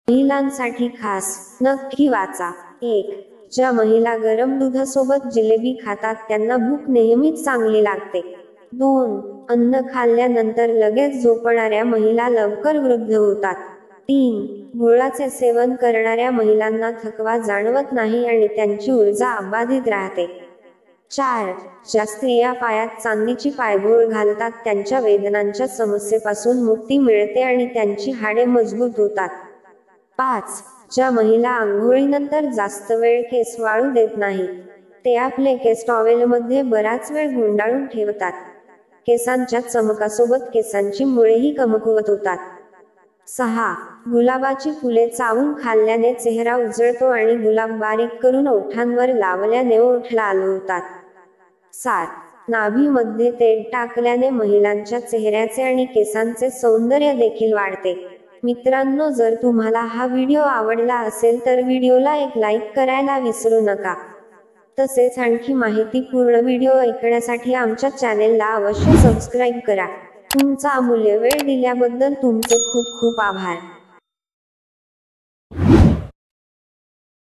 महिलांसाठी खास, नक्की वाचा. 1. ज्या महिला गरम दुधासोबत जिलेबी खातात त्यांना भूक नेहमीच चांगली लागते. 2. अन्न खाल्ल्यानंतर लगेच झोपणाऱ्या महिला लवकर वृद्ध होतात. 3. गुळाचे सेवन करणाऱ्या महिलांना थकवा जाणवत नाही आणि त्यांची ऊर्जा अबाधित राहते. 4. ज्या स्त्रिया पायात चांदीची पायघोळ घालतात त्यांच्या वेदनांच्या समस्येपासून मुक्ती मिळते आणि त्यांची हाडे मजबूत होतात. 5. ज्या महिला आंघोळीनंतर जास्त वेळ केस वाळू देत नाहीत, ते आपले केस टॉवेलमध्ये बराच वेळ गुंडाळून ठेवतात. केसांच्या चमकासोबत केसांची मुळेही कमकुवत होतात. 6. गुलाबाची फुले चावून खाल्ल्याने चेहरा उजळतो आणि गुलाब बारीक करून ओठांवर लावल्याने ओठ लाल होतात. 7. नाभीमध्ये तेल टाकल्याने महिलांच्या चेहऱ्याचे आणि केसांचे सौंदर्य देखील वाढते. मित्रांनो, जर तुम्हाला हा व्हिडिओ आवडला असेल तर व्हिडिओला एक लाईक करायला विसरू नका. तसेच आणखी माहितीपूर्ण व्हिडिओ ऐकण्यासाठी आमच्या चॅनेलला अवश्य सबस्क्राईब करा. तुमचा अमूल्य वेळ दिल्याबद्दल तुमचे खूप खूप आभार.